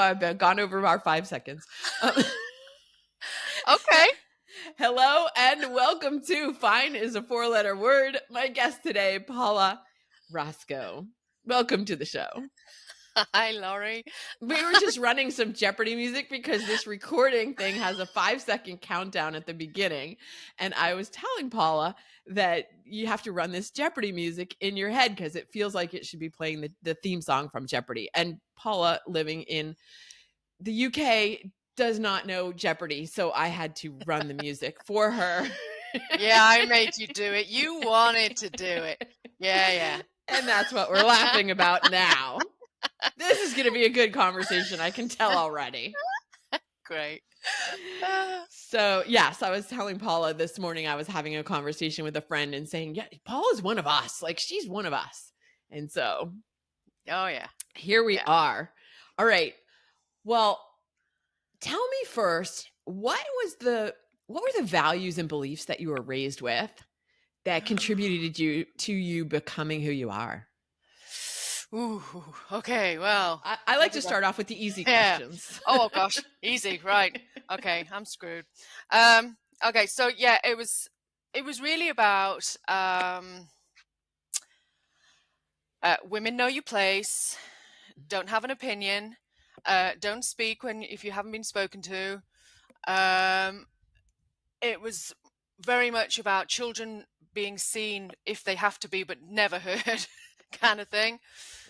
I've gone over our 5 seconds. Okay. Hello and welcome to Fine is a 4-letter word. My guest today, Paula Roscoe. Welcome to the show. Hi, Laurie. We were just running some Jeopardy music because this recording thing has a 5-second countdown at the beginning. And I was telling Paula that you have to run this Jeopardy music in your head because it feels like it should be playing the theme song from Jeopardy. And Paula, living in the UK, does not know Jeopardy. So I had to run the music for her. Yeah, I made you do it. You wanted to do it. Yeah. And that's what we're laughing about now. This is going to be a good conversation. I can tell already. Great. So, yes, I was telling Paula this morning, I was having a conversation with a friend and saying, yeah, Paula's one of us. Like, she's one of us. And so, Oh, yeah. here we are. All right. Well, tell me first, what were the values and beliefs that you were raised with that contributed to you becoming who you are? Ooh, okay. Well, I like to start off with the easy questions. Oh gosh, easy, right? Okay, I'm screwed. Okay, so yeah, it was really about women know your place, don't have an opinion, don't speak if you haven't been spoken to. It was very much about children being seen if they have to be, but never heard, kind of thing.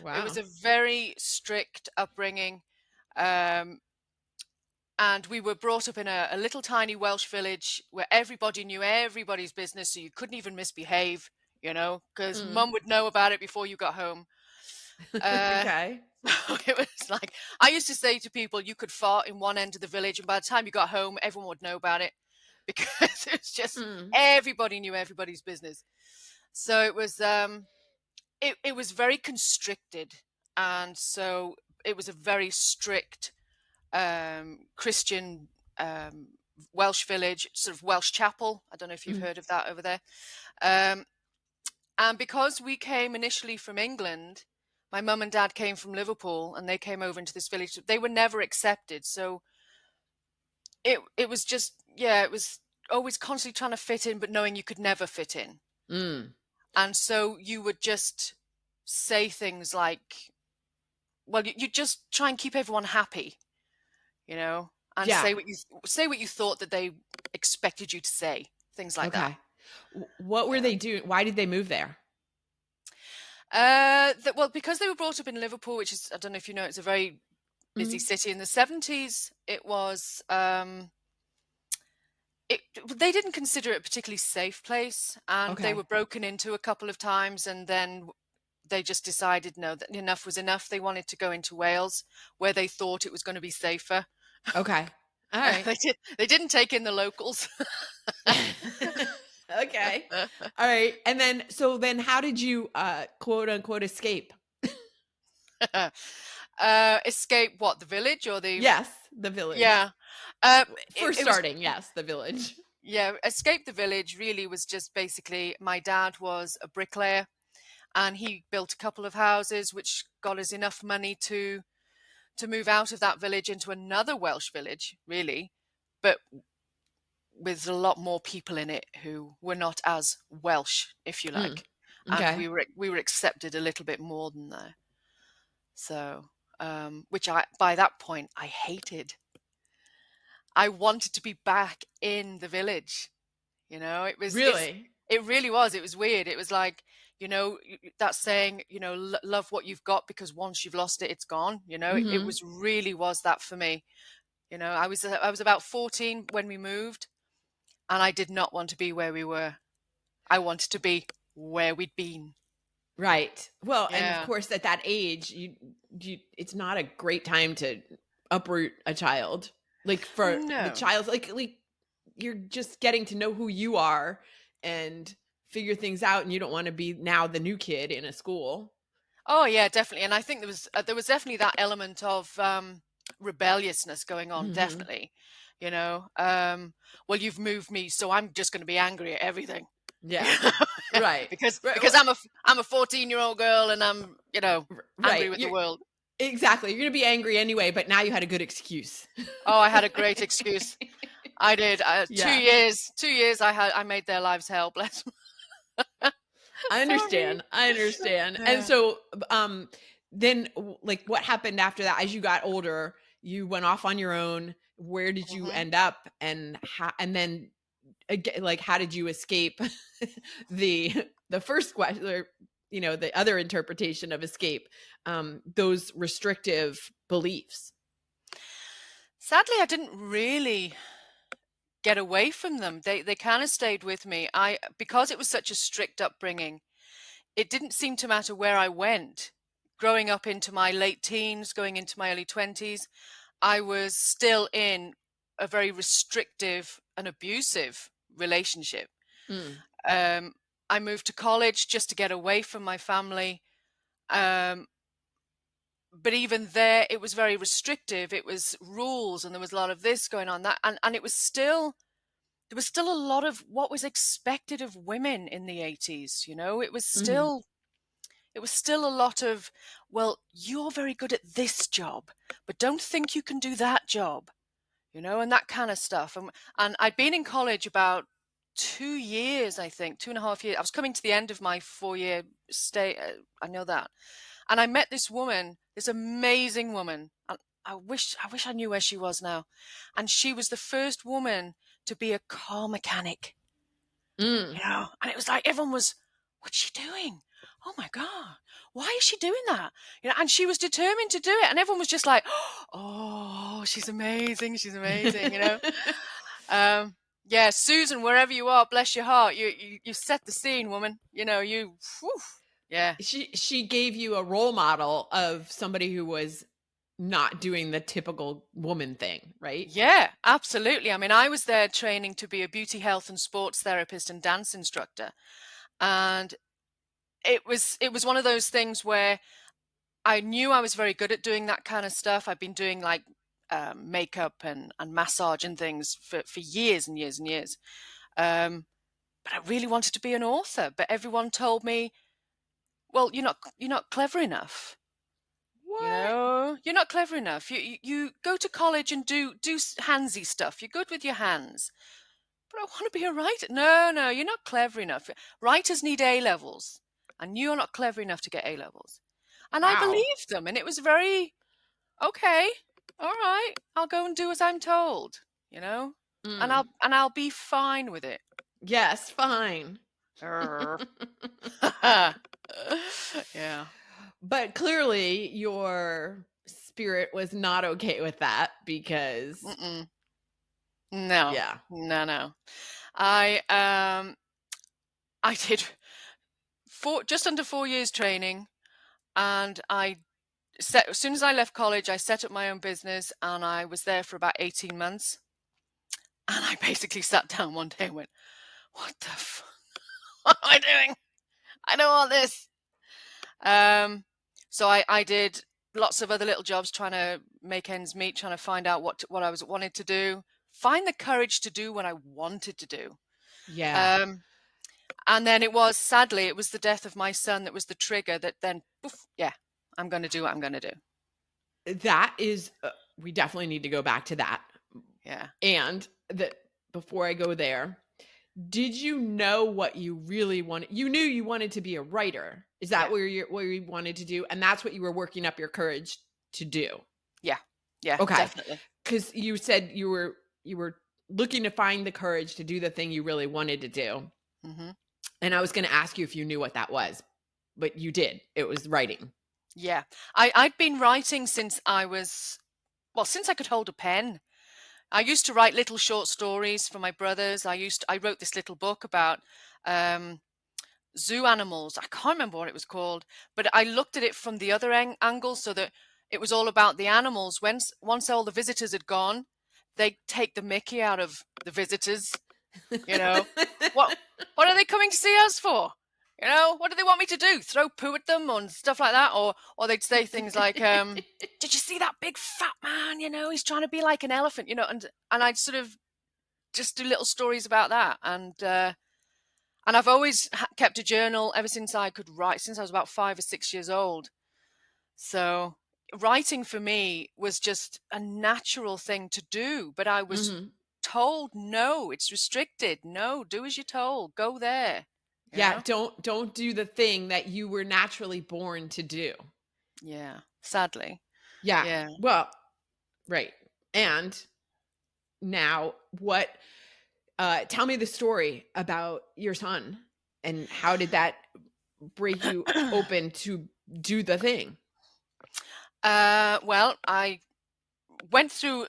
Wow. It was a very strict upbringing. And we were brought up in a little tiny Welsh village where everybody knew everybody's business, so you couldn't even misbehave, because mum would know about it before you got home. Okay. It was like, I used to say to people, you could fart in one end of the village, and by the time you got home, everyone would know about it, because it's just everybody knew everybody's business. So it was it was very constricted, and so it was a very strict Christian Welsh village, sort of Welsh chapel. I don't know if you've heard of that over there. And because we came initially from England, my mum and dad came from Liverpool, and they came over into this village. They were never accepted, so it was just, it was always constantly trying to fit in, but knowing you could never fit in. And so you would just say things like, well, you just try and keep everyone happy, and say what you thought that they expected you to say, things like that. What were they doing? Why did they move there? Well, because they were brought up in Liverpool, which is, I don't know if you know, it's a very busy city. In the 70s, it was, they didn't consider it a particularly safe place, and they were broken into a couple of times, and then they just decided, no, that enough was enough. They wanted to go into Wales, where they thought it was going to be safer. Okay. All right. They didn't take in the locals. Okay. All right. And then how did you quote unquote escape? Escape what, the village or the... Yes, the village. Yeah. Yes, the village. Yeah, escape the village really was just basically, my dad was a bricklayer, and he built a couple of houses, which got us enough money to move out of that village into another Welsh village, really, but with a lot more people in it who were not as Welsh, if you like. And we were accepted a little bit more than that. So, which by that point I hated. I wanted to be back in the village. It was really. It really was. It was weird. It was like, that saying, love what you've got, because once you've lost it, it's gone. It was really was that for me. I was about 14 when we moved, and I did not want to be where we were. I wanted to be where we'd been. Right. Well, and of course, at that age, it's not a great time to uproot a child. Like for the child, like you're just getting to know who you are and figure things out, and you don't want to be now the new kid in a school. Oh yeah, definitely. And I think there was definitely that element of rebelliousness going on. Definitely, well, you've moved me, so I'm just going to be angry at everything. Yeah. Right. because I'm a 14-year-old girl, and I'm angry with the world. Exactly. You're gonna be angry anyway, but now you had a good excuse. Oh, I had a great excuse. I did. 2 Yeah. years. 2 years I made their lives hell, bless 'em. I Sorry. understand. I understand. And Yeah. so, then, like, what happened after that? As you got older, you went off on your own. Where did you Mhm. end up, and how? And then, again, like, how did you escape the the first question, or the other interpretation of escape, those restrictive beliefs? Sadly, I didn't really get away from them. They kind of stayed with me. Because it was such a strict upbringing, it didn't seem to matter where I went. Growing up into my late teens, going into my early 20s, I was still in a very restrictive and abusive relationship. Mm, Um, I moved to college just to get away from my family. Um, but even there, it was very restrictive. It was rules, and there was a lot of this going on, that, and it was still there was still a lot of what was expected of women in the 80s. mhm, It was still a lot of, well, you're very good at this job, but don't think you can do that job, and that kind of stuff. And I'd been in college about 2 years, I think, 2.5 years. I was coming to the end of my 4-year stay. I know that. And I met this woman, this amazing woman. And I wish I knew where she was now. And she was the first woman to be a car mechanic. mm. And it was like everyone was, what's she doing? Oh my God, why is she doing that? And she was determined to do it. And everyone was just like, oh, she's amazing. She's amazing. Um, yeah, Susan, wherever you are, bless your heart. You set the scene, woman. Whew, yeah. She gave you a role model of somebody who was not doing the typical woman thing, right? Yeah, absolutely. I mean, I was there training to be a beauty, health, and sports therapist and dance instructor. And it was one of those things where I knew I was very good at doing that kind of stuff. I've been doing like makeup and massage and things for years and years and years. Um, but I really wanted to be an author. But everyone told me, well, you're not clever enough. What? You're not clever enough. You go to college and do handsy stuff. You're good with your hands. But I want to be a writer. No, no, you're not clever enough. Writers need A levels, and you're not clever enough to get A levels. And I Wow. believed them, and it was very okay. All right, I'll go and do as I'm told. You know, and Mm. I'll be fine with it. Yes, fine. Arr. Yeah. But clearly your spirit was not okay with that because Mm-mm. No. yeah. No. No. I I did just under 4 years training, and as soon as I left college, I set up my own business, and I was there for about 18 months. And I basically sat down one day and went, what the what am I doing? I don't want this. So I did lots of other little jobs trying to make ends meet, trying to find out what I was wanted to do, find the courage to do what I wanted to do. Yeah. Um, and then sadly, it was the death of my son that was the trigger that then, poof, yeah, I'm going to do what I'm going to do. That is we definitely need to go back to that. Yeah. And that before I go there, did you know what you really wanted? You knew you wanted to be a writer. Is that Yeah. where you wanted to do? And that's what you were working up your courage to do. Yeah. Yeah. Okay. Definitely. Cuz you said you were looking to find the courage to do the thing you really wanted to do. Hmm. And I was going to ask you if you knew what that was, but you did. It was writing. Yeah. I'd been writing since I could hold a pen. I used to write little short stories for my brothers. I wrote this little book about um, zoo animals. I can't remember what it was called, but I looked at it from the other angle, so that it was all about the animals. Once all the visitors had gone, they take the mickey out of the visitors. You know, what what are they coming to see us for? What do they want me to do? Throw poo at them and stuff like that, or they'd say things like, "Did you see that big fat man? He's trying to be like an elephant." And I'd sort of just do little stories about that, and I've always kept a journal ever since I could write, since I was about 5 or 6 years old. So writing for me was just a natural thing to do, but I was Mhm. told, no, it's restricted. No, do as you're told. Go there. You Yeah, know? don't do the thing that you were naturally born to do. Yeah. Sadly. Yeah. Yeah. Well, right. And now what tell me the story about your son and how did that break you open to do the thing? Well, I went through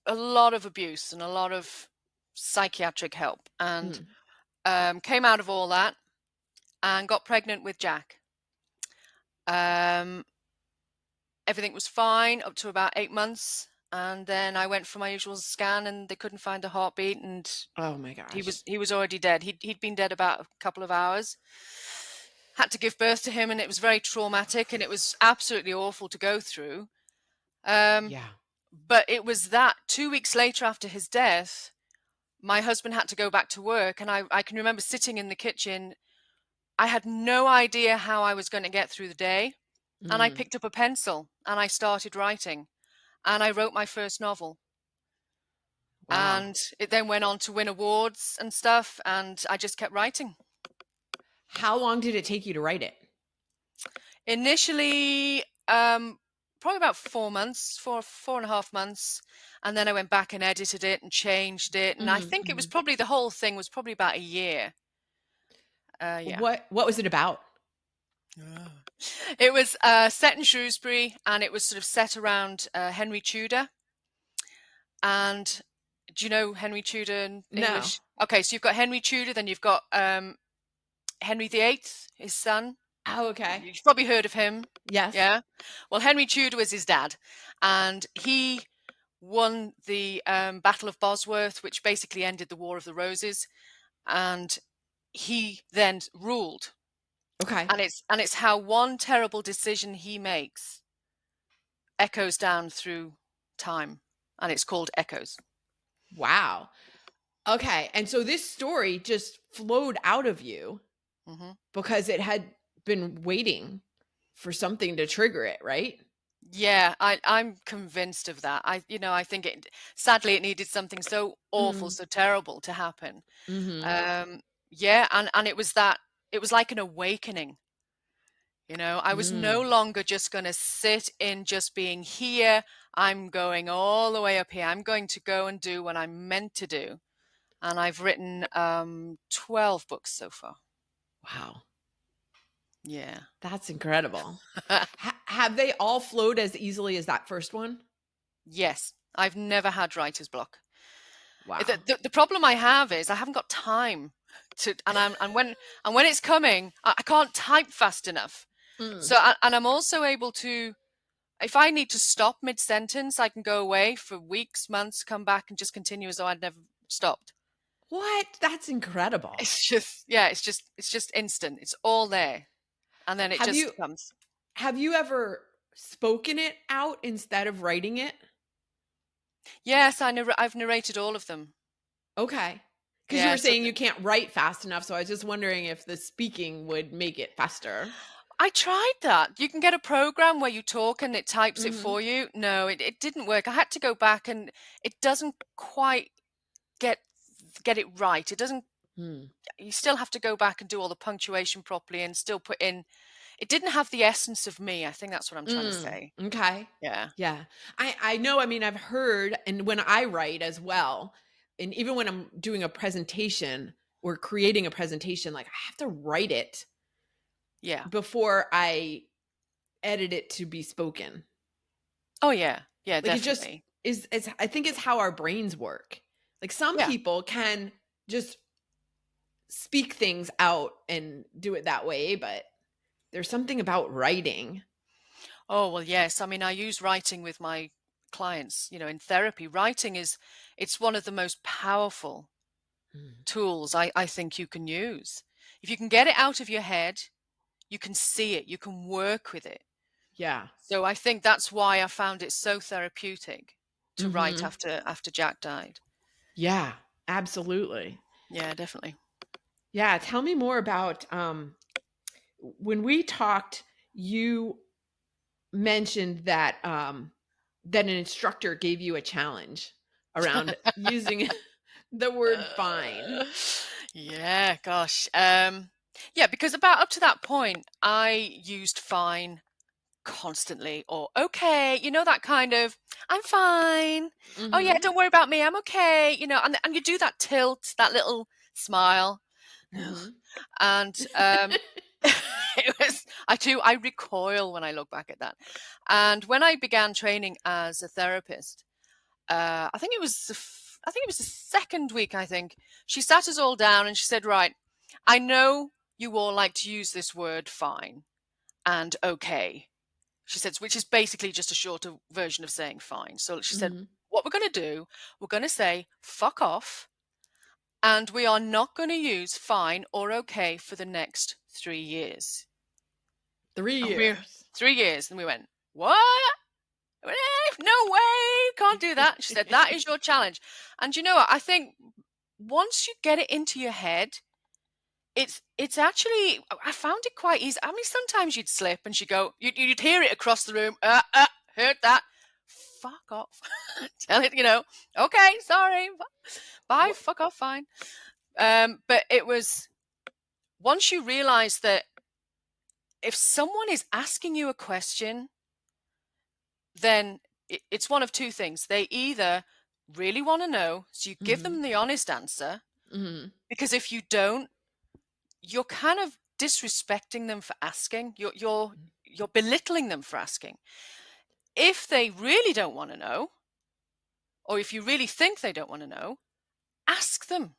a lot of abuse and a lot of psychiatric help, and Mm. came out of all that and got pregnant with Jack. Um, Everything was fine up to about 8 months, and then I went for my usual scan, and they couldn't find a heartbeat, and Oh my he gosh. was he was already dead. He'd been dead about a couple of hours. Had to give birth to him, and it was very traumatic, and it was absolutely awful to go through. Um, Yeah. but it was that 2 weeks later after his death, my husband had to go back to work, and I can remember sitting in the kitchen. I had no idea how I was going to get through the day, and I Mm. picked up a pencil and I started writing, and I wrote my first novel. Wow. And it then went on to win awards and stuff, and I just kept writing. How long did it take you to write it? Initially, probably about 4 months, 4.5 months, and then I went back and edited it and changed it, and I Mhm, think it was mhm. probably the whole thing was probably about a year. Yeah. What was it about? Ah. It was set in Shrewsbury, and it was sort of set around Henry Tudor. And do you know Henry Tudor in No. English? Okay, so you've got Henry Tudor, then you've got Henry VIII, his son. Oh, okay. You've probably heard of him. Yes. Yeah. Well, Henry Tudor was his dad, and he won the Battle of Bosworth, which basically ended the War of the Roses, and he then ruled. Okay. And it's how one terrible decision he makes echoes down through time, and it's called Echoes. Wow. Okay, and so this story just flowed out of you Hmm. because it had been waiting for something to trigger it, right? Yeah, I'm convinced of that. I think it sadly it needed something so awful, Mm. so terrible to happen. Mhm. Um, yeah, and it was like an awakening. I was no Mm. longer just going to sit in just being here. I'm going all the way up here. I'm going to go and do what I'm meant to do. And I've written 12 books so far. Wow. Yeah. That's incredible. Have they all flowed as easily as that first one? Yes, I've never had writer's block. The, Wow. the, the problem I have is I haven't got time to, and when it's coming, I can't type fast enough. Mm. So, and I'm also able to, if I need to stop mid sentence, I can go away for weeks, months, come back and just continue as though I'd never stopped. What? That's incredible. It's just, yeah, it's just instant. It's all there, and then it Have just you comes. have you ever spoken it out instead of writing it? Yes, I've narrated all of them. Okay. Because you Yeah, were so saying you can't write fast enough, so I was just wondering if the speaking would make it faster. I tried that. You can get a program where you talk and it types it Mhm. for you. No, it didn't work. I had to go back, and it doesn't quite get get it right. It doesn't. Hmm. You still have to go back and do all the punctuation properly and still put in. It didn't have the essence of me. I think that's what I'm trying to Mm. say. Okay. Yeah. Yeah. I know, I mean, I've heard and when I write as well, and even when I'm doing a presentation or creating a presentation, like, I have to write it Yeah. before I edit it to be spoken. Oh yeah. Yeah, Like, it just definitely. is it's I think it's how our brains work. Like, some Yeah. people can just speak things out and do it that way, but there's something about writing. Oh, well, yes. I mean, I use writing with my clients, in therapy. Writing it's one of the most powerful Mm. tools I think you can use. If you can get it out of your head, you can see it, you can work with it. Yeah. So I think that's why I found it so therapeutic to write Mhm. after Jack died. Yeah, absolutely. Yeah, definitely. Yeah, tell me more about when we talked, you mentioned that that an instructor gave you a challenge around using the word fine. Uh, yeah, gosh. Yeah, because about up to that point, I used fine constantly or okay, that kind of I'm fine. Oh yeah, Mhm. don't worry about me. I'm okay. And you do that tilt, that little smile. Ugh. Mhm. And I recoil when I look back at that. And when I began training as a therapist, I think it was the second week, I think. She sat us all down and she said, "Right, I know you all like to use this word fine and okay." She said, which is basically just a shorter version of saying fine. So she said, Mhm. what we're going to do, we're going to say fuck off, and we are not going to use fine or okay for the next 3 years. 3 And we're years. 3 years. And we went, what? No way, can't do that. She said, that is your challenge. And you know what? I think once you get it into your head, it's actually, I found it quite easy. I mean, sometimes you'd slip and she'd go, you'd hear it across the room. Heard that. Fuck off. Tell it, okay, sorry. Bye, What fuck off, fine. But it was, once you realize that if someone is asking you a question, then it's one of two things. They either really want to know, so you give Mhm. them the honest answer, Mhm. because if you don't, you're kind of disrespecting them for asking. You're belittling them for asking. If they really don't want to know, or if you really think they don't want to know, ask them.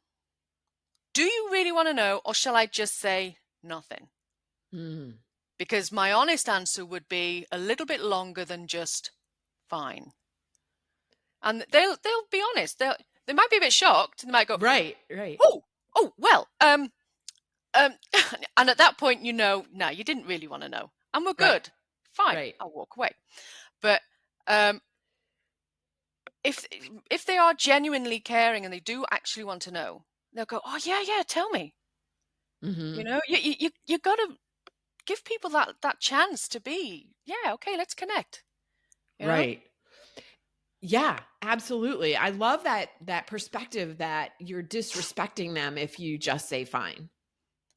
Do you really want to know, or shall I just say nothing? Mhm. Because my honest answer would be a little bit longer than just fine. And they'll be honest. They might be a bit shocked. They might go, Right, right, oh, well, um, and at that point, no, you didn't really want to know, and we're right, good. Fine, right. I'll walk away. But um, if if they are genuinely caring and they do actually want to know, they'll go, oh yeah, tell me. Mhm. You got to give people that chance to be, yeah, okay, let's connect. You know. Right. Yeah, absolutely. I love that perspective that you're disrespecting them if you just say fine.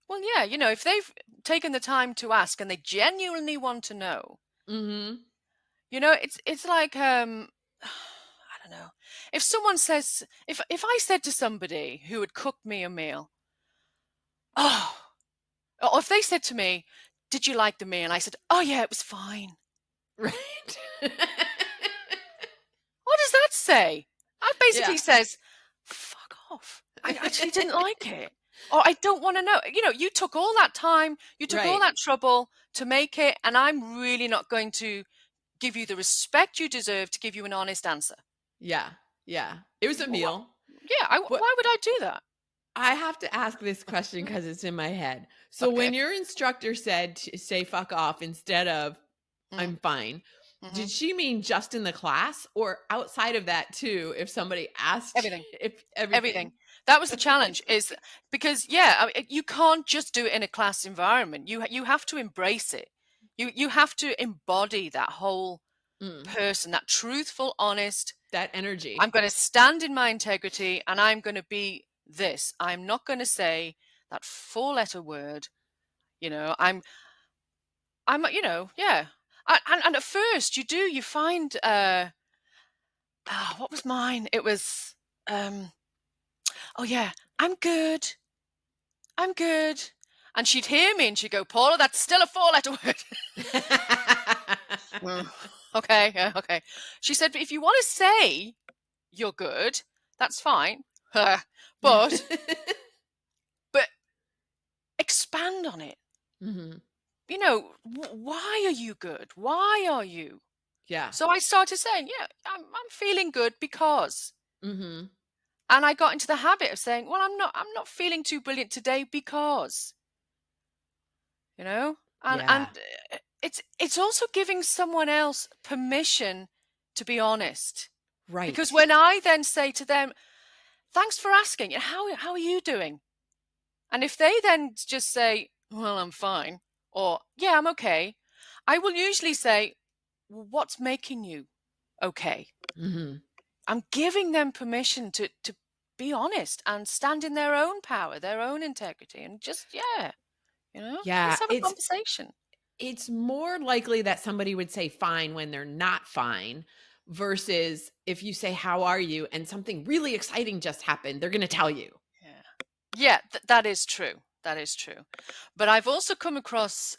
Well, yeah, if they've taken the time to ask and they genuinely want to know, Mhm. it's like I don't know. If someone says, if I said to somebody who had cooked me a meal, oh, or if they said to me, "Did you like the meal?" I said, "Oh yeah, it was fine." Right. What does that say? That Yeah. basically says, "Fuck off. I actually didn't like it." Or I don't want to know. You took all that time, you took all Right. that trouble to make it, and I'm really not going to give you the respect you deserve to give you an honest answer. Yeah, yeah. It was a Well, meal. yeah, What why would I do that? I have to ask this question because it's in my head. So when Okay. your instructor said to say "fuck off" instead of Mm, "I'm fine," hmm did she mean just in the class or outside of that too, if somebody asked Everything. if Everything. everything? That was the challenge, is because, yeah, I mean, you can't just do it in a class environment. You have to embrace it. You have to embody that whole Mm, person, that truthful, honest. that energy. I'm going to stand in my integrity and I'm going to be this. I'm not going to say that four-letter word. You know, yeah. And at first, you find, what was mine? It was, um, oh yeah, I'm good. I'm good. And she'd hear me and she'd go, Paula, that's still a four-letter word. Mm, okay, yeah, okay. She said, if you want to say you're good, that's fine. but but expand on it. Mhm. Why are you good? Why are you? Yeah. So I started saying, yeah, I'm feeling good because. Mhm. And I got into the habit of saying, well, I'm not feeling too brilliant today because. you know and Yeah. it's also giving someone else permission to be honest, because Right. when I then say to them, thanks for asking, how are you doing, and if they then just say, well, I'm fine, or yeah, I'm okay, I will usually say, well, what's making you okay? Mhm. I'm giving them permission to be honest and stand in their own power, their own integrity, and just, yeah, Yeah, let's have a conversation. it's more likely that somebody would say fine when they're not fine versus if you say, "How are you?" and something really exciting just happened, they're gonna tell you. Yeah. Yeah, that is true. That is true. But I've also come across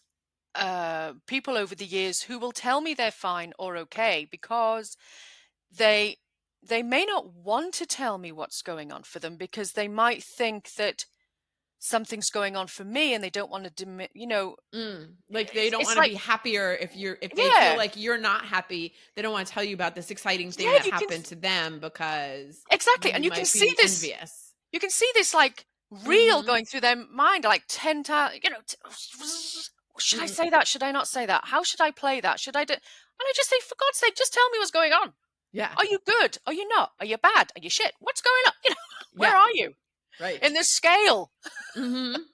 people over the years who will tell me they're fine or okay because they they may not want to tell me what's going on for them because they might think that something's going on for me and they don't want to Like, they don't it's wanna like, be happier if they feel yeah, like you're not happy, they don't wanna tell you about this exciting thing yeah, that you can happened to them because exactly, and you might be envious. you can see this like reel Mhm. going through their mind like 10 times, should I Mhm. say that, should I not say that, how should I play that, should I do, and I just say, for God's sake, just tell me what's going on. Yeah. Are you good? Are you not? Are you bad? Are you shit? What's going on? Where Yeah. are you Right. in this scale? Mhm.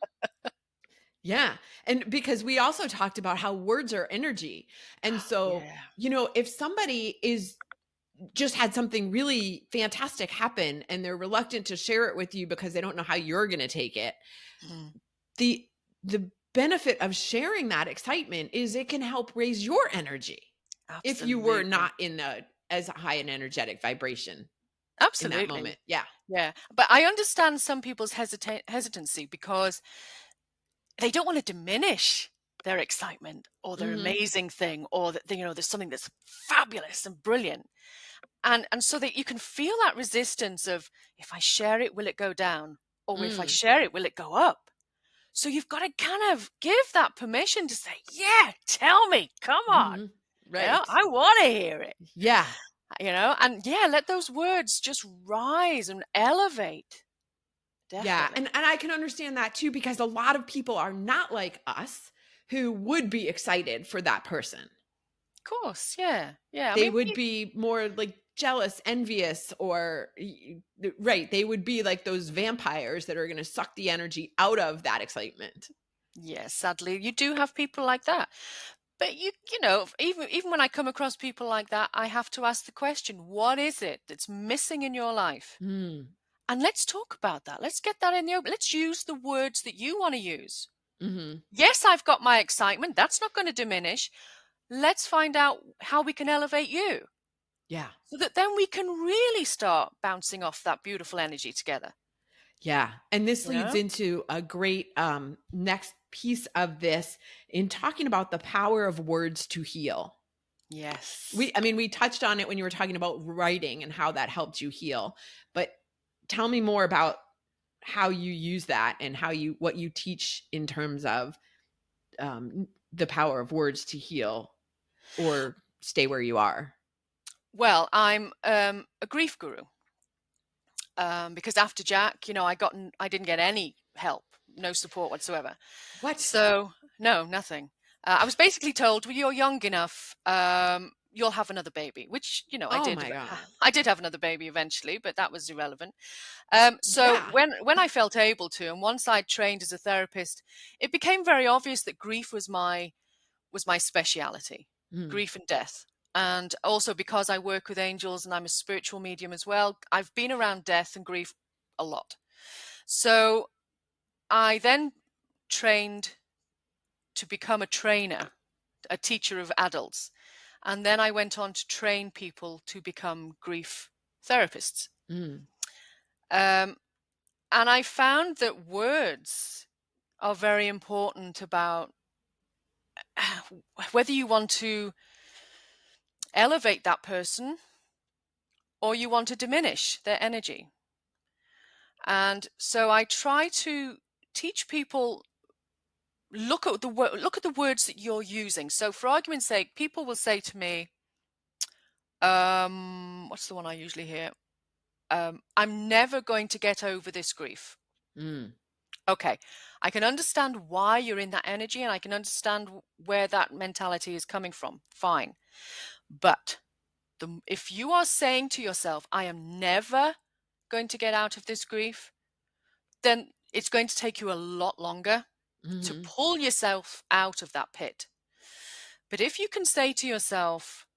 Yeah. And because we also talked about how words are energy. And so, Yeah. if somebody is just had something really fantastic happen and they're reluctant to share it with you because they don't know how you're going to take it, Mm, the the benefit of sharing that excitement is it can help raise your energy if you were absolutely. not in a as high an energetic vibration in that Absolutely. moment. Yeah. Yeah. But I understand some people's hesitancy because they don't want to diminish their excitement or their Mhm. amazing thing, or that there's something that's fabulous and brilliant, and so that you can feel that resistance of, if I share it, will it go down, or if I Mm. share it, will it go up? So you've got to kind of give that permission to say, yeah, tell me, come on, Mhm. Right. I want to hear it, Yeah. and yeah, let those words just rise and elevate. Yeah, Definitely. and I can understand that too because a lot of people are not like us who would be excited for that person. Of course, yeah, yeah. I They mean, would be more like jealous, envious, or right, they would be like those vampires that are going to suck the energy out of that excitement. yeah, sadly, you do have people like that. But even when I come across people like that, I have to ask the question, what is it that's missing in your life? Mm. And let's talk about that. Let's get that in the open. Let's use the words that you want to use. Mhm. Yes, I've got my excitement. That's not going to diminish. Let's find out how we can elevate you Yeah. so that then we can really start bouncing off that beautiful energy together. Yeah, and this You leads know? into a great next piece of this in talking about the power of words to heal. Yes. We touched on it when you were talking about writing and how that helped you heal, but tell me more about how you use that and what you teach in terms of, the power of words to heal or stay where you are. Well, I'm a grief guru. Because after Jack, I didn't get any help, no support whatsoever. What? So no, nothing. I was basically told, well, you're young enough. You'll have another baby, which I Oh did. my god. I did have another baby eventually, but that was irrelevant. So Yeah. when I felt able to, and once I trained as a therapist, it became very obvious that grief was my speciality, Mm, grief and death. And also because I work with angels and I'm a spiritual medium as well, I've been around death and grief a lot. So I then trained to become a trainer, a teacher of adults. And then I went on to train people to become grief therapists. mm, Um, and I found that words are very important about whether you want to elevate that person or you want to diminish their energy. And so I try to teach people, look at the words that you're using. So for argument's sake, people will say to me, what's the one I usually hear? I'm never going to get over this grief. mm, Okay, I can understand why you're in that energy and I can understand where that mentality is coming from. Fine. But if you are saying to yourself, I am never going to get out of this grief, then it's going to take you a lot longer to mhm. pull yourself out of that pit. But if you can say to yourself,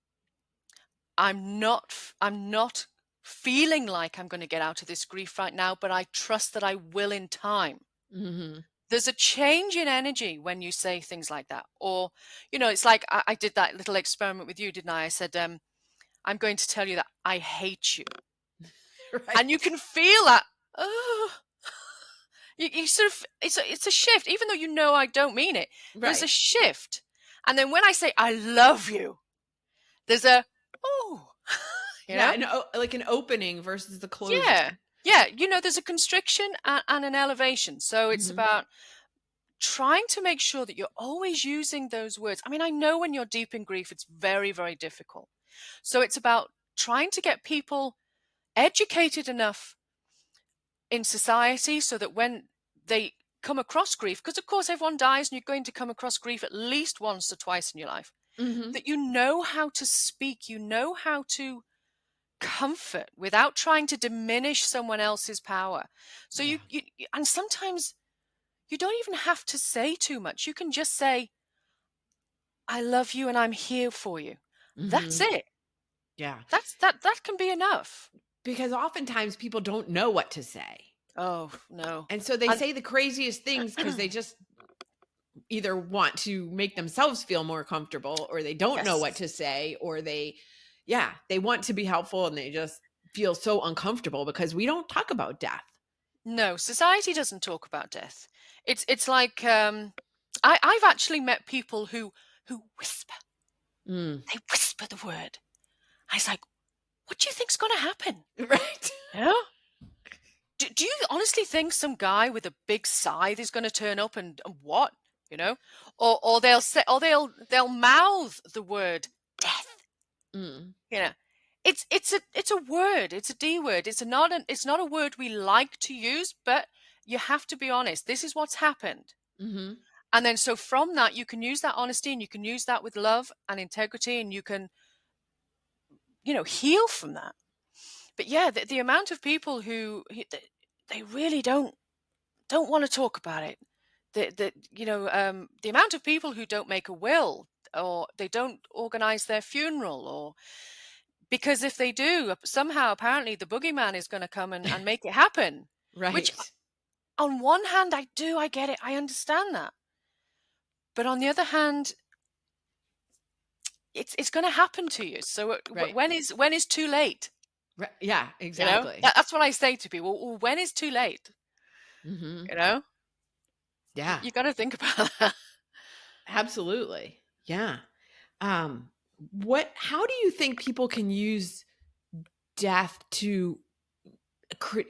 I'm not feeling like I'm going to get out of this grief right now, but I trust that I will in time. Mm-hmm. There's a change in energy when you say things like that. Or, it's like I did that little experiment with you, didn't I? I said, I'm going to tell you that I hate you. And you Right. can feel that. Oh, you sort of, it's a shift, even though I don't mean it. There's a Right. shift. And then when I say I love you, there's a, oh, you Yeah, know? like an opening versus the Yeah. closing. Yeah. There's a constriction and an elevation. So it's Mm-hmm. about trying to make sure that you're always using those words. I mean, I know when you're deep in grief, it's very, very difficult. So it's about trying to get people educated enough in society so that when they come across grief, because of course everyone dies and you're going to come across grief at least once or twice in your life, Mm-hmm. that you know how to speak, you know how to comfort without trying to diminish someone else's power. So Yeah. and sometimes you don't even have to say too much. You can just say, I love you and I'm here for you. That's Mm-hmm. it. Yeah. That can be enough. Because oftentimes people don't know what to say. Oh, no. And so they And say the craziest things because they just either want to make themselves feel more comfortable, or they don't know what yes. to say, or they want to be helpful and they just feel so uncomfortable because we don't talk about death. No, society doesn't talk about death. It's like I've actually met people who whisper. Mm. They whisper the word. I was like, what do you think's going to happen? Right. Yeah. Do you honestly think some guy with a big scythe is going to turn up and what? Or they'll say, or they'll mouth the word death. Mm. You know, it's a word. It's a D word. It's not a word we like to use, but you have to be honest. This is what's happened. Mm-hmm. And then so from that, you can use that honesty and you can use that with love and integrity and you can, heal from that. But yeah, the amount of people they really don't want to talk about it. The amount of people who don't make a will or they don't organize their funeral or because if they do, somehow apparently the boogeyman is going to come and make it happen, which Right. on one hand, I get it. I understand that. But on the other hand, it's going to happen to you. So Right. when is too late? Right. Yeah, exactly. That's what I say to people. Well, when is too late? Mm-hmm. You know, Yeah, you got to think about that. absolutely. Yeah. Um, how do you think people can use death to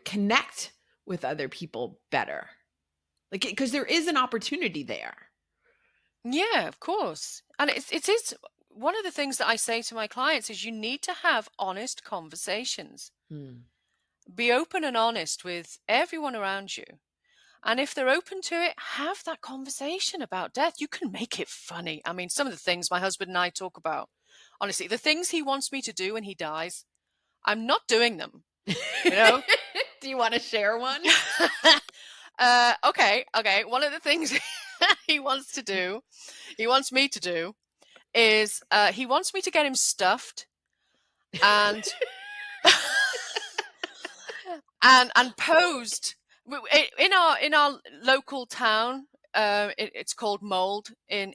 connect with other people better? Like, because there is an opportunity there. Yeah, of course. And it is one of the things that I say to my clients is you need to have honest conversations. Hmm. Be open and honest with everyone around you. And if they're open to it, have that conversation about death. You can make it funny. I mean, some of the things my husband and I talk about, honestly, the things he wants me to do when he dies, I'm not doing them, you know? Do you want to share one? Okay. One of the things he wants me to do, is he wants me to get him stuffed and and posed in our local town. It's called Mold in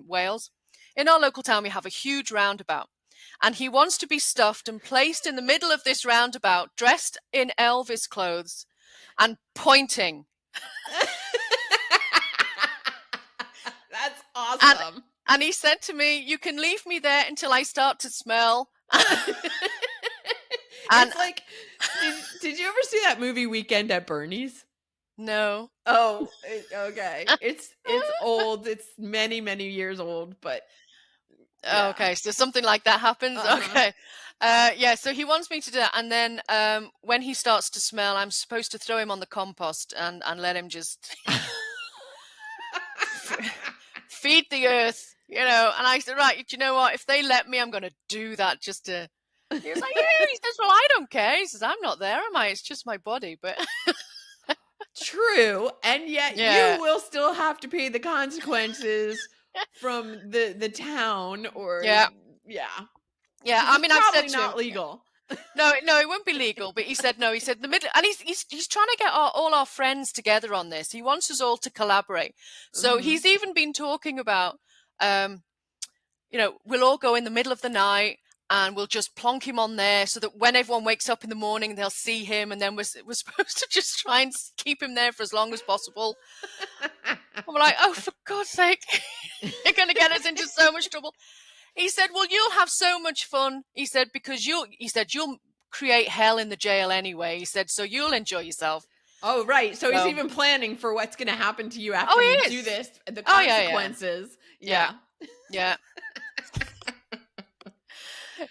Wales. In our local town, we have a huge roundabout, and he wants to be stuffed and placed in the middle of this roundabout, dressed in Elvis clothes, and pointing. That's And awesome. and he said to me, "You can leave me there until I start to smell." And It's like, did you ever see that movie Weekend at Bernie's? no. Oh, okay. It's old. It's many, many years old, but yeah. Okay, so something like that happens. Uh-huh. Okay. Yeah, so he wants me to do that. And then when he starts to smell, I'm supposed to throw him on the compost and let him just feed the earth, And I said, right, you know what? If they let me, I'm going to do that just to. He was like, yeah. He says, well, I don't care. He says, I'm not there, am I? It's just my body. But True, and yet you yeah, will still have to pay the consequences from the town or Yeah. yeah, Yeah. because I it's mean, I've said probably to him, not legal. no, no, it won't be legal. But he said no. He said the middle, and he's trying to get all our friends together on this. He wants us all to collaborate. So Mhm. he's even been talking about, um, we'll all go in the middle of the night and we'll just plonk him on there so that when everyone wakes up in the morning, they'll see him. And then we're supposed to just try and keep him there for as long as possible. And we're like, oh, for God's sake, you're going to get us into so much trouble. He said, well, you'll have so much fun. He said, because you'll create hell in the jail anyway. He said, so you'll enjoy yourself. Oh, right. So he's So, even planning for what's going to happen to you after oh, you he do is. this, the Oh, yeah, yeah, consequences. yeah, Yeah. yeah.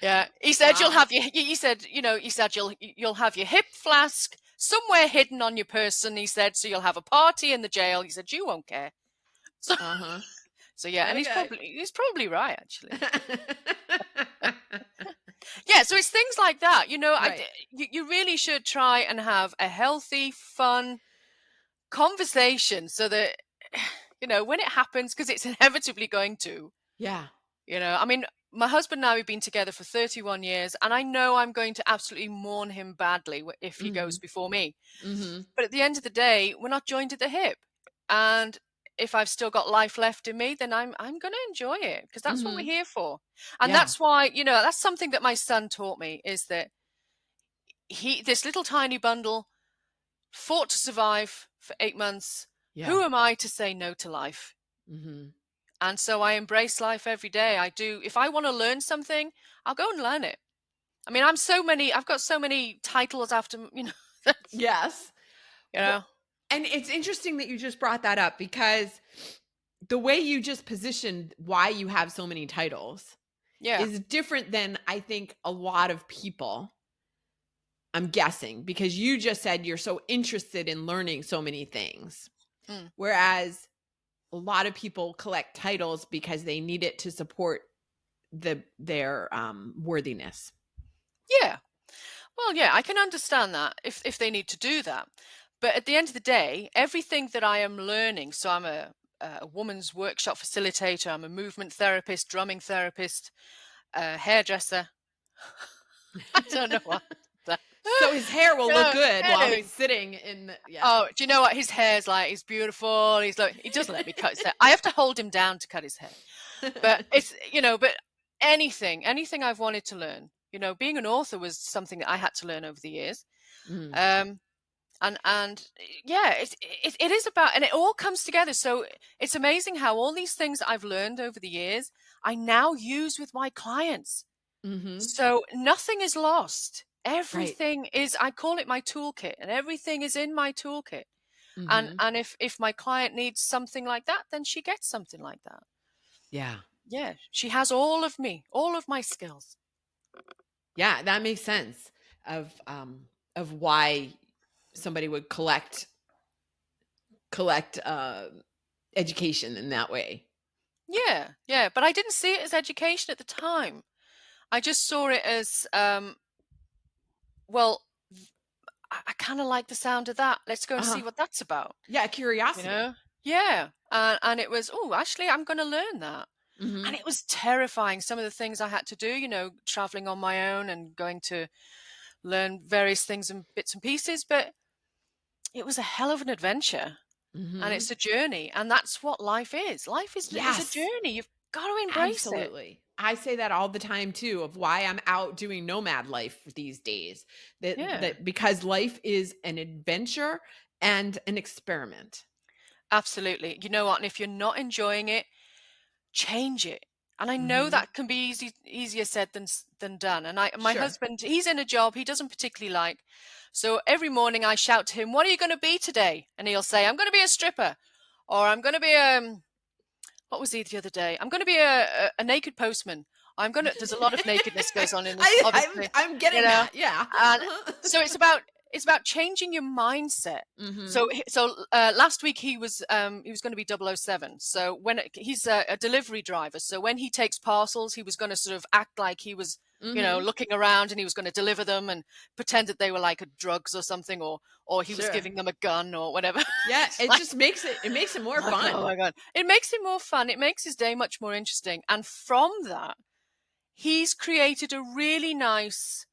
Yeah, he said you'll Wow. have he said, he said you'll have your hip flask somewhere hidden on your person. He said, so you'll have a party in the jail. He said you won't care. So, Uh-huh. so yeah, and Okay. he's probably right actually. Yeah, so it's things like that. Right. You really should try and have a healthy, fun conversation so that when it happens, because it's inevitably going to. Yeah. I mean, my husband and I have been together for 31 years, and I know I'm going to absolutely mourn him badly if he goes Mhm. before me. Mhm. But at the end of the day, we're not joined at the hip. And if I've still got life left in me, then I'm going to enjoy it because that's what we're Mhm. here for. And Yeah. that's why, that's something that my son taught me is that this little tiny bundle fought to survive for 8 months. Yeah. Who am I to say no to life? Mhm. And so I embrace life every day. I do. If I want to learn something, I'll go and learn it. I mean, I've got so many titles after, Yes. you Well, know, and it's interesting that you just brought that up because the way you just positioned why you have so many titles yeah. is different than I think a lot of people. I'm guessing because you just said you're so interested in learning so many things. Mm. Whereas a lot of people collect titles because they need it to support their worthiness. Yeah. Well, yeah, I can understand that if they need to do that. But at the end of the day, everything that I am learning, so I'm a woman's workshop facilitator, I'm a movement therapist, drumming therapist, hairdresser. I don't know what. So his hair will look No, good while anyway. he's sitting in the yeah. Oh, do you know what his hair's like? He's beautiful. He doesn't let me cut his hair. I have to hold him down to cut his hair. But but anything I've wanted to learn, being an author was something that I had to learn over the years. Mm, Um, and yeah, it is about, and it all comes together. So it's amazing how all these things that I've learned over the years, I now use with my clients. mhm. So nothing is lost. Right. Everything is, I call it my toolkit, and everything is in my toolkit. And Mhm. and if my client needs something like that, then she gets something like that. Yeah. Yeah, she has all of me, all of my skills. Yeah, that makes sense of why somebody would collect education in that way. Yeah, yeah, but I didn't see it as education at the time. I just saw it as, well, I kind of like the sound of that. Let's go and Uh-huh. see what that's about, Yeah, you curiosity. know? Yeah, and it was, oh, actually, I'm going to learn that. And Mhm. it was terrifying. Some of the things I had to do, traveling on my own and going to learn various things and bits and pieces, but it was a hell of an adventure. And Mhm. it's a journey, and that's what life is. Life is a Yes. journey. You've got to embrace it. Absolutely. I say that all the time too of why I'm out doing nomad life these days. Yeah, That because life is an adventure and an experiment. absolutely. You know what? And if you're not enjoying it, change it. And I know Mhm. that can be easier said than done. And my Sure. husband, he's in a job he doesn't particularly like. So every morning I shout to him, "What are you going to be today?" And he'll say, "I'm going to be a stripper," or "I'm going to be what was he the other day? I'm going to be a naked postman. There's a lot of nakedness goes on in this, I'm obviously, I'm you getting know. that. Yeah. And Uh-huh. so it's about it's about changing your mindset. So, Mhm. last week he was going to be 007. So he's a delivery driver. So when he takes parcels, he was going to sort of act like he was, Mhm. looking around, and he was going to deliver them and pretend that they were like drugs or something, or he was Sure. giving them a gun or whatever. Yeah, It's it like, just makes it more like, oh fun. my God. It makes it more fun. It makes his day much more interesting. And from that, he's created a really nice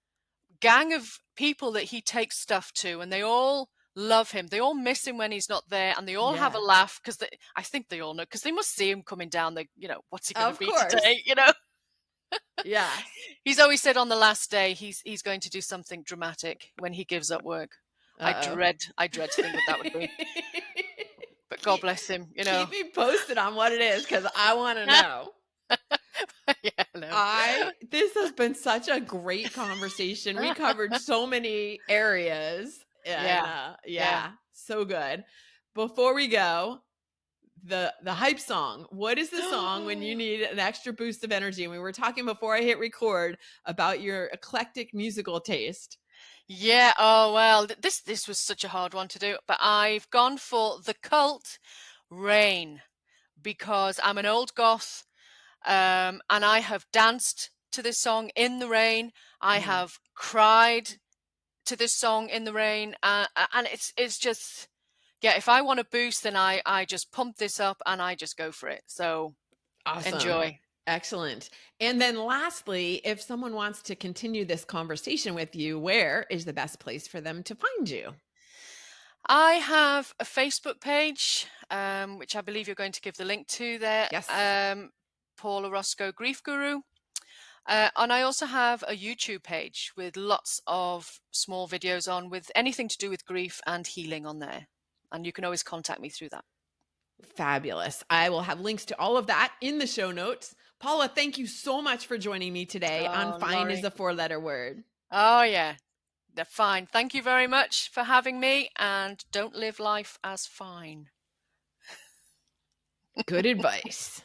gang of people that he takes stuff to, and they all love him. They all miss him when he's not there, and they all have a Yeah. laugh because I think they all know, because they must see him coming down. What's he going to Of be course. today? Yes. He's always said on the last day he's going to do something dramatic when he gives up work. Uh-oh. I dread to think what that would be. But God Keep bless him. keep me posted on what it is, because I wanna know. Yeah, no. This has been such a great conversation. We covered so many areas and, Yeah, yeah. yeah, so good. Before we go, the hype song. What is the song when you need an extra boost of energy? And we were talking before I hit record about your eclectic musical taste. Yeah. Oh well, this was such a hard one to do, but I've gone for the Cult Rain, because I'm an old goth, and I have danced to this song in the rain. I Mhm. have cried to this song in the rain, and it's just, yeah. If I want a boost, then I just pump this up and I just go for it. So Awesome. enjoy. Excellent. And then lastly, if someone wants to continue this conversation with you, where is the best place for them to find you? I have a Facebook page, which I believe you're going to give the link to there. Yes. Paula Roscoe Grief Guru. And I also have a YouTube page with lots of small videos on, with anything to do with grief and healing on there. And you can always contact me through that. Fabulous. I will have links to all of that in the show notes. Paula, thank you so much for joining me today on Oh, Fine is Laurie. a Four-Letter Word. Oh, yeah. They're fine. Thank you very much for having me. And don't live life as fine. Good advice.